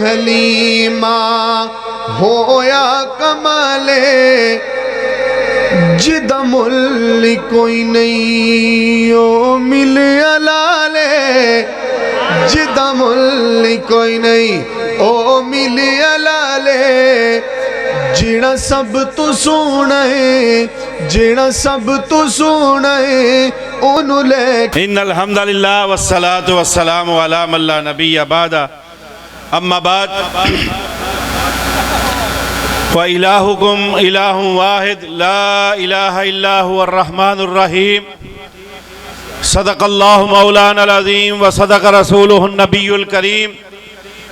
حلیمہ ہویا کمالے جدہ ملی کوئی نہیں او ملے علالے جدہ ملی کوئی نہیں او ملے علالے جیڑا سب تو سونے جیڑا سب تو سونے انہوں لے ان الحمدللہ والصلاة والسلام علی من لا نبی بعد اما بعد وَإِلَٰهُكُمْ إِلَٰهٌ وَاحِدٌ لَا إِلَٰهَ إِلَّا هُوَ الرَّحْمَٰنُ الرَّحِيمُ صدق اللہ مولانا العظیم وصدق رسولہ النبی الکریم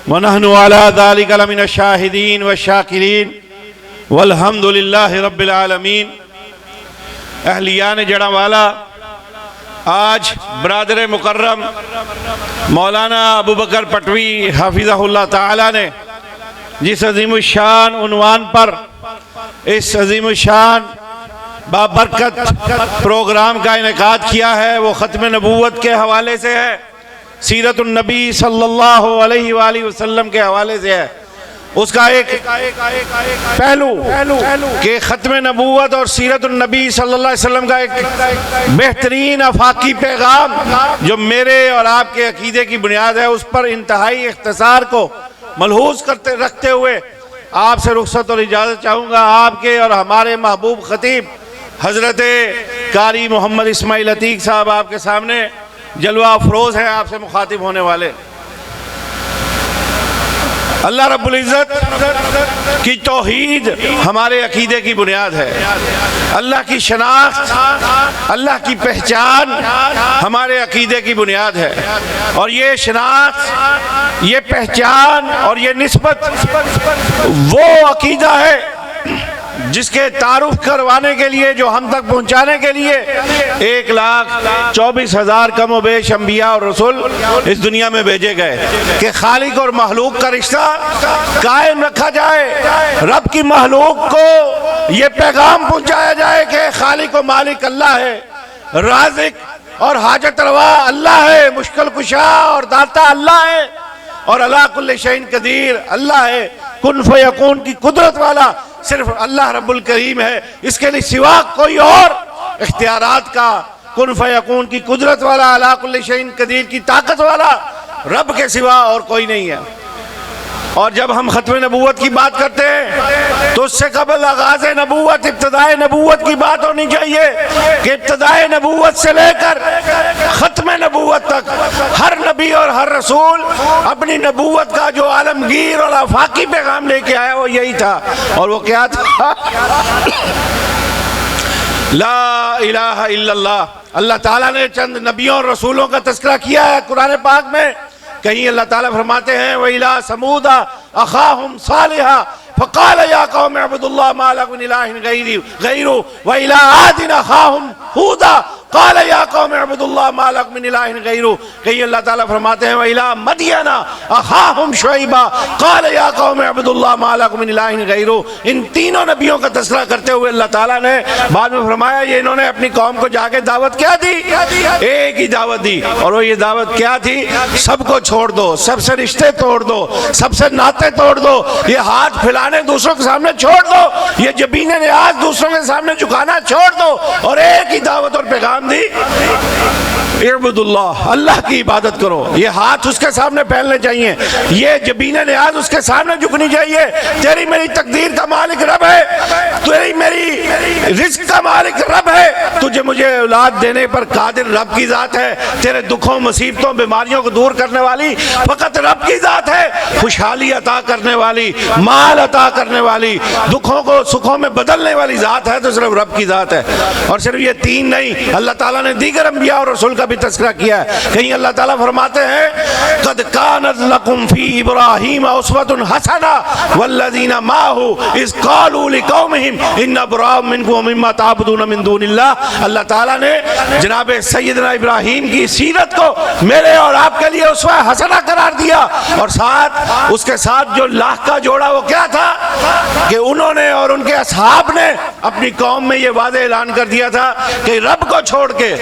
ونحن علی ذلک لمن الشاہدین والشاکرین والحمدللہ رب العالمین۔ اہلیان جڑا والا، آج برادر مکرم مولانا ابو بکر پٹوی حافظہ اللہ تعالی نے جس عظیم الشان عنوان پر اس عظیم الشان بابرکت پروگرام کا انعقاد کیا ہے، وہ ختم نبوت کے حوالے سے ہے، سیرت النبی صلی اللہ علیہ وآلہ وسلم کے حوالے سے ہے۔ اس کا ایک پہلو کہ ختم نبوت اور سیرت النبی صلی اللہ علیہ وسلم کا ایک بہترین آفاقی پیغام جو میرے اور آپ کے عقیدے کی بنیاد ہے، اس پر انتہائی اختصار کو ملحوظ رکھتے ہوئے آپ سے رخصت اور اجازت چاہوں گا۔ آپ کے اور ہمارے محبوب خطیب حضرت قاری محمد اسماعیل عتیق صاحب آپ کے سامنے جلوہ افروز ہیں، آپ سے مخاطب ہونے والے۔ اللہ رب العزت کی توحید ہمارے عقیدے کی بنیاد ہے، اللہ کی شناخت، اللہ کی پہچان ہمارے عقیدے کی بنیاد ہے، اور یہ شناخت، یہ پہچان اور یہ نسبت وہ عقیدہ ہے جس کے تعارف کروانے کے لیے، جو ہم تک پہنچانے کے لیے 1,24,000 کم و بیش انبیاء اور رسول اس دنیا میں بھیجے گئے کہ خالق اور مخلوق کا رشتہ قائم رکھا جائے، رب کی مخلوق کو یہ پیغام پہنچایا جائے کہ خالق و مالک اللہ ہے، رازق اور حاجت روا اللہ ہے، مشکل کشا اور داتا اللہ ہے، اور علی کل شیء قدیر اللہ ہے، کن فیکون کی قدرت والا صرف اللہ رب الکریم ہے، اس کے لیے سوا کوئی اور اختیارات کا کن فیکون کی قدرت والا، علی کل شیء قدیر کی طاقت والا رب کے سوا اور کوئی نہیں ہے۔ اور جب ہم ختم نبوت کی بات کرتے ہیں تو اس سے قبل آغاز نبوت، ابتدائے نبوت کی بات ہونی چاہیے کہ ابتدائے نبوت سے لے کر ختم نبوت تک ہر نبی اور ہر رسول اپنی نبوت کا جو عالمگیر اور آفاقی پیغام لے کے آیا وہ یہی تھا، اور وہ کیا تھا؟ لا الہ الا اللہ۔ اللہ تعالیٰ نے چند نبیوں اور رسولوں کا تذکرہ کیا ہے قرآن پاک میں۔ کہیں اللہ تعالیٰ فرماتے ہیں وَإِلَىٰ ثَمُودَ أَخَاهُمْ صَالِحًا فَقَالَ يَا قَوْمِ اعْبُدُوا اللَّهَ مَا لَكُم مِّنْ إِلَٰهٍ غَيْرُهُ وَإِلَىٰ عَادٍ أَخَاهُمْ هُودًا قَالَ يَا قَوْمِ اعْبُدُوا اللَّهَ مَا لَكُم مِّنْ إِلَٰهٍ غَيْرُهُ۔ کہیں اللہ تعالیٰ فرماتے ہیں وَإِلَىٰ مَدْيَنَ أَخَاهُمْ شُعَيْبًا قَالَ يَا قَوْمِ اعْبُدُوا اللَّهَ مَا لَكُم مِّنْ إِلَٰهٍ غَيْرُهُ۔ ان تینوں نبیوں کا تذکرہ کرتے ہوئے اللہ تعالیٰ نے بعد میں فرمایا یہ انہوں نے اپنی قوم کو جا کے دعوت کیا دی؟ ایک ہی دعوت دی، اور وہ یہ دعوت کیا تھی؟ سب کو چھوڑ دو، سب سے رشتے توڑ دو، سب سے ناطے توڑ دو، یہ ہاتھ پھیلانے دوسروں کے سامنے چھوڑ دو، یہ جبین نیاز دوسروں کے سامنے جھکانا چھوڑ دو، اور ایک ہی دعوت اور پیغام دی، اعبد اللہ، اللہ کی عبادت کرو۔ یہ ہاتھ اس کے سامنے پھیلنے چاہیے، یہ جبین نیاز اس کے سامنے جھکنی چاہیے۔ تیری میری تقدیر کا مالک رب ہے، تیری میری رزق کا مالک رب ہے، تجھے مجھے اولاد دینے پر قادر رب کی ذات ہے، تیرے دکھوں مصیبتوں بیماریوں کو دور کرنے والی فقط رب کی ذات ہے، خوشحالی عطا کرنے والی، مال عطا کرنے والی، دکھوں کو سکھوں میں بدلنے والی ذات ہے تو صرف رب کی ذات ہے۔ اور صرف یہ تین نہیں، اللہ تعالیٰ نے دیگر انبیاء اور رسول کا بھی تذکرہ کیا ہے۔ کہیں اللہ تعالیٰ فرماتے ہیں قد كانت لكم في ابراہیم اسوة حسنة والذین معه اذ قالوا لقومهم ان براء منكم ومما تعبدون من دون اللہ۔ اللہ تعالیٰ نے جناب سیدنا ابراہیم کی سیرت کو میرے اور آپ کے لیے اسوہ حسنہ قرار دیا، اور ساتھ اس کے ساتھ جو لاکھ کا جوڑا وہ کیا تھا کہ انہوں نے اور ان کے اصحاب نے اپنی قوم میں یہ واضح اعلان کر دیا تھا کہ رب کو چھوڑ کے،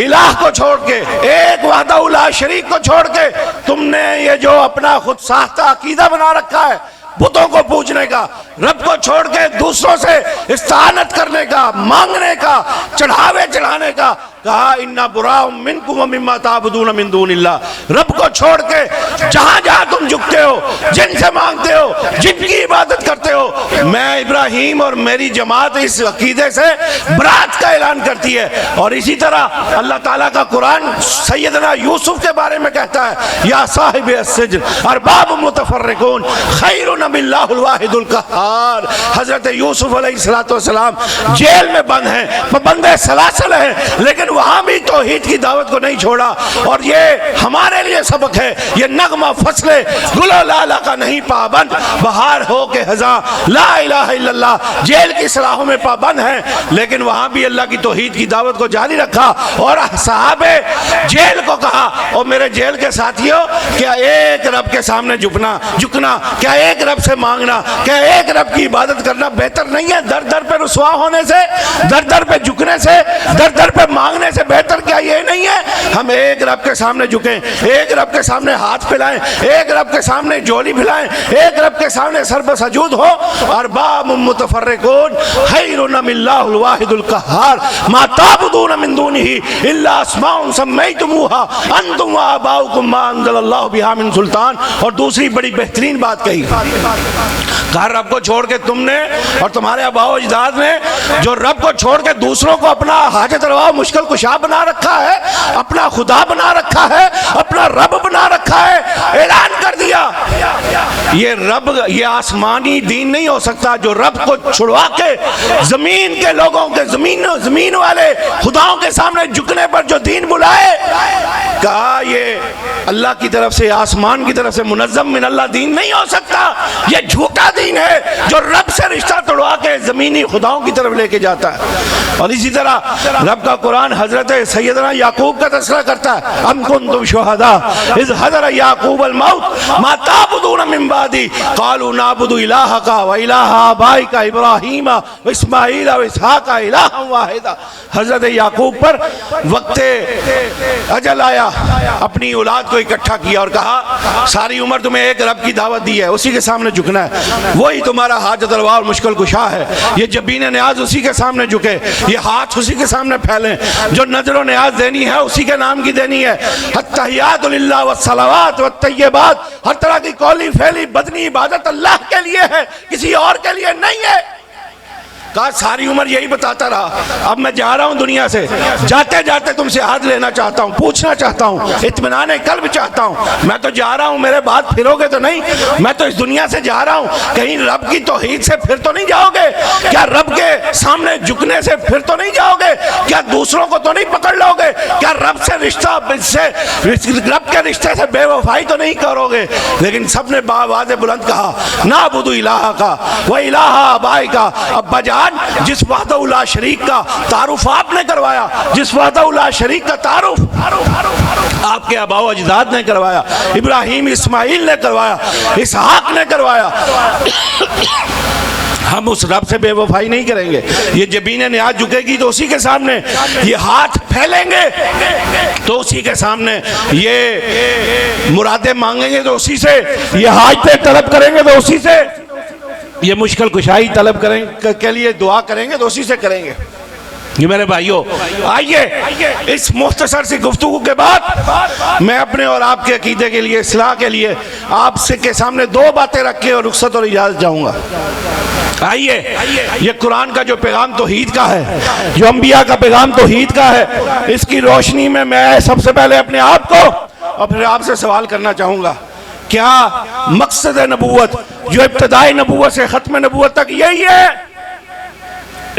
الہ کو چھوڑ کے, ایک وحدہ لا شریک کو چھوڑ کے تم نے یہ جو اپنا خود ساختہ عقیدہ بنا رکھا ہے بتوں کو پوجنے کا, رب کو چھوڑ کے دوسروں سے استعانت کرنے کا, مانگنے کا, چڑھاوے چڑھانے کا, کہا انا براء منکم ومما تعبدون من دون اللہ. رب کو چھوڑ کے جہاں جہاں تم جھکتے ہو, جن سے مانگتے ہو, جن کی عبادت کرتے ہو, میں ابراہیم اور میری جماعت اس عقیدے سے برات کا اعلان کرتی ہے. اور اسی طرح اللہ تعالیٰ کا قرآن سیدنا یوسف کے بارے میں کہتا ہے یا صاحب السجن ارباب متفرقون خیر ام اللہ الواحد القہار. حضرت یوسف علیہ السلام جیل میں بند ہیں, پابند سلاسل ہیں, لیکن وہاں بھی توحید کی دعوت کو نہیں چھوڑا. اور یہ ہمارے لیے سبق ہے, یہ نغمہ فصلے گل و لالا کا نہیں پابند, بہار ہو کے خزاں لا الہ الا اللہ جیل کی سلاحوں میں پابند ہیں, لیکن وہاں بھی اللہ کی توحید کی دعوت کو جاری رکھا. اور صحابہ جیل کو کہا اور میرے جیل کے ساتھیوں, کیا ایک رب کے سامنے جھکنا, کیا ایک رب سے مانگنا, کیا ایک رب کی عبادت کرنا بہتر نہیں ہے در در پہ رسوا ہونے سے, در در پہ جھکنے سے, در در پہ مانگنے سے بہتر کیا یہ نہیں ہے ہم ایک رب کے سامنے جھکیں, ایک رب کے سامنے ہاتھ پھیلائیں, ایک رب کے سامنے جولی پھیلائیں, ایک رب کے سامنے سر بسجود ہو. ارباب متفرقون خیر ام اللہ الواحد القہار ما تعبدون من دونہ الا اسماء سمیتموها انتم وآباؤکم ما انزل اللہ بہا من سلطان. اور دوسری بڑی بہترین بات کہی, کہا رب کو چھوڑ کے تم نے اور تمہارے آباء و اجداد نے جو رب کو چھوڑ کے دوسروں کو اپنا حاجت روا مشکل کشا بنا رکھا ہے, اپنا خدا بنا رکھا ہے, اپنا رب بنا رکھا ہے, اعلان کر دیا یہ رب, یہ آسمانی دین نہیں ہو سکتا جو رب کو چھڑوا کے زمین کے لوگوں کے زمین والے خداؤں کے سامنے جھکنے پر جو دین بلائے. کہا یہ اللہ کی طرف سے, آسمان کی طرف سے منظم من اللہ دین نہیں ہو سکتا, یہ جھوٹا دین ہے جو رب سے رشتہ توڑوا کے زمینی خداؤں کی طرف لے کے جاتا ہے. اور اسی طرح رب کا قرآن حضرت سیدنا یعقوب کا تذکرہ کرتا ہے, ام کنتم شہداء اذ حضر یعقوب الموت ما تعبدون من بعدی قالوا نعبد الہک و الہ آبائک ابراہیم و اسماعیل و اسحاق الہا واحدا. حضرت یعقوب پر وقت اجل آیا, اپنی اولاد کو اکٹھا کیا اور کہا ساری عمر تمہیں ایک رب کی دعوت دی ہے, اسی کے سامنے جھکنا ہے, وہی تمہارا حاجت روا اور مشکل کشا ہے. یہ جبین نیاز اسی کے سامنے جھکے, یہ ہاتھ اسی کے سامنے پھیلیں, جو نظر و نیاز دینی ہے اسی کے نام کی دینی ہے. التحیات للہ والصلوات والطیبات, ہر طرح کی قولی فعلی بدنی عبادت اللہ کے لیے ہے, کسی اور کے لیے نہیں ہے. کہا ساری عمر یہی بتاتا رہا, اب میں جا رہا ہوں دنیا سے, جاتے جاتے تم سے ہاتھ لینا چاہتا ہوں, پوچھنا چاہتا ہوں, اطمینان قلب چاہتا ہوں. میں تو جا رہا ہوں, میرے بعد پھرو گے تو نہیں, میں تو اس دنیا سے جا رہا ہوں, کہیں رب کی توحید سے پھر تو نہیں جاؤ گے, کیا رب کے سامنے جھکنے سے پھر تو نہیں جاؤ گے, کیا دوسروں کو تو نہیں پکڑ لو گے, کیا رب سے رشتہ رب کے رشتے سے بے وفائی تو نہیں کرو گے. لیکن سب نے بآواز بلند کہا نعبد الہک و الہ آبائک. ابا جان جس وحدہ لا شریک کا تعارف آپ نے کروایا, جس وحدہ لا شریک کا تعارف آپ کے آباء و اجداد نے کروایا, ابراہیم اسماعیل نے کروایا, اسحاق نے کروایا, ہم اس رب سے بے وفائی نہیں کریں گے. یہ جبین نیاز جھکے گی تو اسی کے سامنے, یہ ہاتھ پھیلیں گے تو اسی کے سامنے, یہ مرادیں مانگیں گے تو اسی سے, یہ حاجتیں طلب کریں گے تو اسی سے, یہ مشکل کشائی طلب کریں کے لیے دعا کریں گے تو اسی سے کریں گے. یہ میرے بھائیوں, آئیے اس مختصر سی گفتگو کے بعد میں اپنے اور آپ کے عقیدے کے لیے, اصلاح کے لیے آپ سے کے سامنے دو باتیں رکھ کے اور رخصت اور اجازت جاؤں گا. آئیے, یہ قرآن کا جو پیغام توحید کا ہے, جو انبیاء کا پیغام توحید کا ہے, اس کی روشنی میں میں سب سے پہلے اپنے آپ کو اور پھر آپ سے سوال کرنا چاہوں گا, کیا مقصد نبوت جو ابتدائی نبوت سے ختم نبوت تک یہی ہے,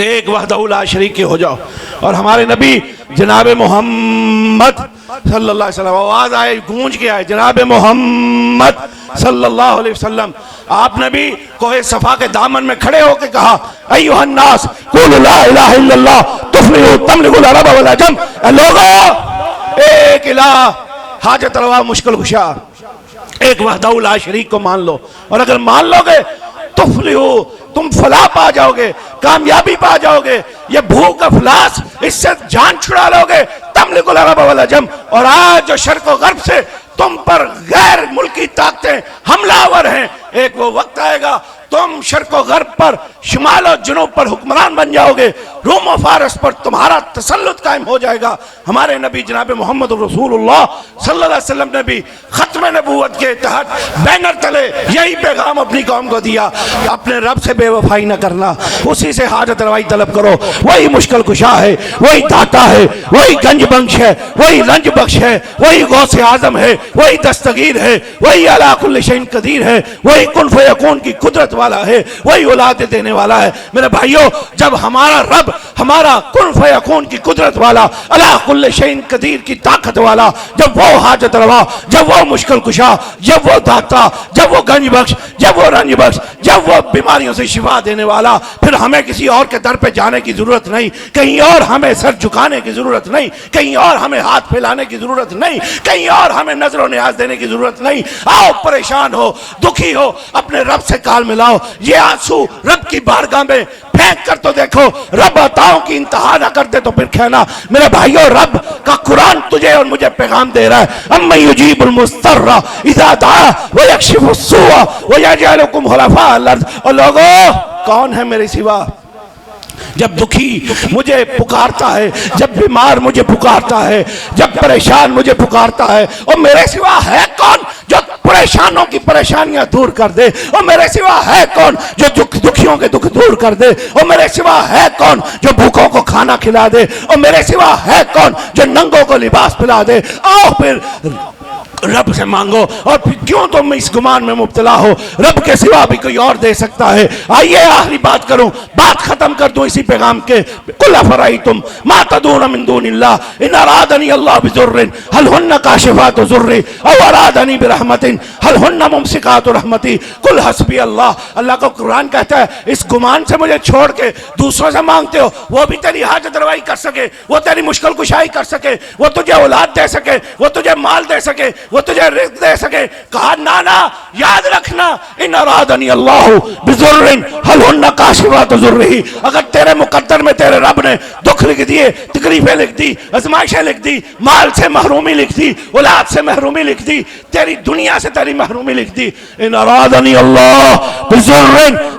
ایک وحدہ لا شریک کے ہو جاؤ. اور ہمارے نبی جناب محمد صلی اللہ علیہ وسلم, آواز آئے, گونج کے آئے, جناب محمد صلی اللہ علیہ وسلم, آپ نے بھی کوہ صفا کے دامن میں کھڑے ہو کے کہا ایھا الناس قولوا لا الہ الا اللہ تفلحوا تملکوا العرب والعجم. اے لوگو, ایک الہ حاجت روا مشکل کشا, ایک وحدہ لا شریک کو مان لو, اور اگر مان لو گے تفلحوا, تم فلاح پا جاؤ گے, کامیابی پا جاؤ گے. یہ بھوک افلاس, اس سے جان چھڑا لو گے, تملک العرب والعجم، اور آج جو شرق و غرب سے تم پر غیر ملکی طاقتیں حملہ آور ہیں، ایک وہ وقت آئے گا تم شرق و غرب پر، شمال و جنوب پر حکمران بن جاؤ گے، روم و فارس پر تمہارا تسلط قائم ہو جائے گا۔ ہمارے نبی جناب محمد رسول اللہ صلی اللہ علیہ وسلم نے بھی ختم نبوت کے تحت بینر تلے یہی پیغام اپنی قوم کو دیا، اپنے رب سے بے وفائی نہ کرنا، اسی سے حاجت روائی طلب کرو، وہی مشکل کشا ہے، وہی داتا ہے، وہی گنج بخش ہے، وہی رنج بخش ہے، وہی غوث اعظم ہے، وہی دستگیر ہے، وہی علی کل شیء قدیر ہے، وہی کن فیکون کی قدرت والا ہے، وہی اولاد دینے والا ہے۔ میرے بھائیوں، جب ہمارا رب، ہمارا کن فیکون کی قدرت والا، علی کل شیء قدیر کی طاقت والا، جب وہ حاجت روا، جب وہ مشکل کشا، جب وہ داتا، جب وہ گنج بخش، جب وہ رنج بخش، جب وہ بیماریوں سے شفا دینے والا، پھر ہمیں کسی اور کے در پہ جانے کی ضرورت نہیں، کہیں اور ہمیں سر جھکانے کی ضرورت نہیں، کہیں اور ہمیں ہاتھ پھیلانے کی ضرورت نہیں، کہیں اور ہمیں نظر و نیاز دینے کی ضرورت نہیں۔ آؤ، پریشان ہو، دکھی ہو، اپنے رب سے کال ملاؤ، یہ آنسو رب کی بارگاہ میں پھینک کر تو دیکھو، رب عطاؤں کی انتہا نہ کر دے تو پھر کہنا۔ میرے بھائیو، رب کا قرآن تجھے اور مجھے پیغام دے رہا ہے، اَمَّن يُجِيبُ الْمُضْطَرَّ إِذَا دَعَاهُ وَيَكْشِفُ السُّوءَ وَيَجْعَلُكُمْ خُلَفَاءَ الْأَرْضِ۔ اور لوگوں، کون ہے میرے سوا؟ جب دکھی مجھے پکارتا ہے، جب بیمار مجھے پکارتا ہے، جب پریشان مجھے پکارتا ہے، اور میرے سوا ہے کون جو پریشانوں کی پریشانیاں دور کر دے؟ اور میرے سوا ہے کون جو دکھیوں کے دکھ دور کر دے؟ اور میرے سوا ہے کون جو بھوکوں کو کھانا کھلا دے؟ اور میرے سوا ہے کون جو ننگوں کو لباس پلا دے؟ آؤ پھر رب سے مانگو، اور پھر کیوں تم اس گمان میں مبتلا ہو؟ رب کے سوا بھی کوئی اور دے سکتا ہے۔ آئیے آخری بات کروں، بات ختم کر دوں اسی پیغام کے۔ قُلْ أَفَرَأَيْتُمْ مَا تَدْعُونَ مِن دُونِ اللَّهِ إِنْ أَرَادَنِيَ اللَّهُ بِضُرٍّ هَلْ هُنَّ كَاشِفَاتُ ضُرِّهِ أَوْ أَرَادَنِي بِرَحْمَةٍ هَلْ هُنَّ مُمْسِكَاتُ رَحْمَتِي قُلْ حَسْبِيَ اللَّهُ۔ اللہ کا قرآن کہتا ہے اس گمان سے مجھے چھوڑ کے دوسروں سے مانگتے ہو، وہ بھی تیری حاجت روائی کر سکے، وہ تیری مشکل کشائی کر سکے، وہ تجھے اولاد دے سکے، وہ تجھے مال دے سکے، وہ تجھے رزق دے سکے۔ کہا نانا، یاد رکھنا، ان ارادنی اللہ بضر هل هن کاشفات ضرہ۔ اگر تیرے مقدر میں تیرے رب نے دکھ لکھ دیے، تکلیفیں لکھ دی، ازمائشیں لکھ دی، مال سے محرومی لکھ دی، اولاد سے محرومی لکھ دی، تیری دنیا سے تیری محرومی لکھ دی، ان ارادنی اللہ بضر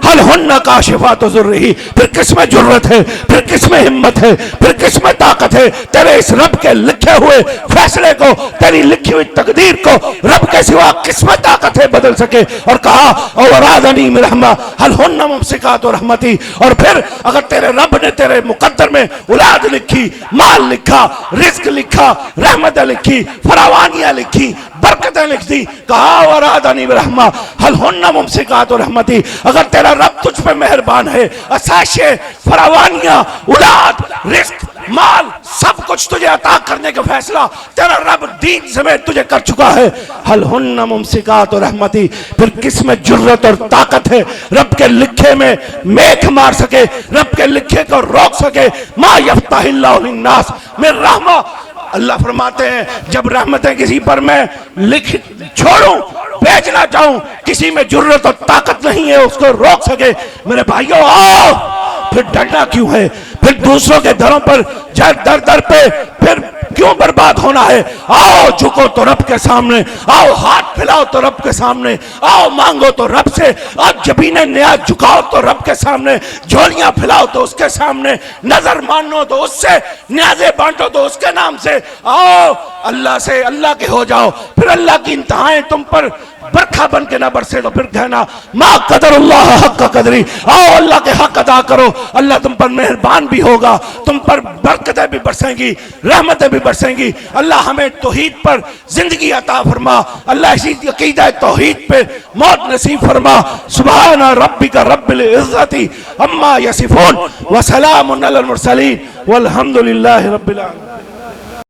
هل هن کاشفات ضرہ۔ پھر کس میں جرت ہے، پھر کس میں ہمت ہے، پھر کس میں طاقت ہے تیرے اس رب کے لکھے ہوئے فیصلے کو، تیری لکھی ہوئی تقدیر کو رب کے سوا کس میں طاقت ہے بدل سکے؟ اور کہا او ارادنی برحمہ هل هن ممسکات رحمتی۔ اور پھر اگر تیرے رب نے تیرے مقدر میں اولاد لکھی، مال لکھا، رزق لکھا، رحمتیں لکھی، فراوانیاں لکھی، برکتیں لکھ دی، کہا او ارادنی برحمہ هل هن ممسکات رحمتی۔ اگر تیرا رب تجھ پہ مہربان ہے، اساشے، فراوانیاں، اولاد، رزق، مال، سب کچھ تجھے عطا کرنے کا فیصلہ تیرا رب دین سمیت تجھے کر چکا ہے، هل هن ممسکات رحمتی۔ پھر کس میں جرت اور طاقت ہے رب کے لکھے میں میک مار سکے، رب کے لکھے کو روک سکے؟ ما یفتح اللہ للناس من رحمہ۔ اللہ فرماتے ہیں جب رحمتیں کسی پر میں لکھ چھوڑوں، بھیجنا چاہوں، کسی میں جرت اور طاقت نہیں ہے اس کو روک سکے۔ میرے بھائیو، آؤ، پھر ڈرنا کیوں ہے؟ پھر دوسروں کے دروں پر در در پہ پھر کیوں برباد ہونا ہے؟ آؤ جھکو تو رب کے سامنے، آؤ ہاتھ پھیلاؤ تو رب کے سامنے، آؤ مانگو تو رب سے، آؤ جبینیں نیاز جھکاؤ تو رب کے سامنے، جھولیاں پھیلاؤ تو اس کے سامنے، نظر مانو تو اس سے، نیازیں بانٹو تو اس کے نام سے۔ آؤ اللہ سے اللہ کے ہو جاؤ، پھر اللہ کی انتہائیں تم پر برکھا بن کے نہ برسے تو پھر کہنا ما قدر اللہ حق قدری۔ آؤ اللہ کے حق ادا کرو، اللہ تم پر مہربان بھی ہوگا، تم پر برکتیں بھی برسیں گی، رحمتیں بھی برسیں گی۔ اللہ ہمیں توحید پر زندگی عطا فرما، اللہ اسی عقیدہ توحید پہ موت نصیب فرما۔ سبحان ربک رب العزت عما یصفون وسلام علی المرسلین والحمد للہ رب العالمین۔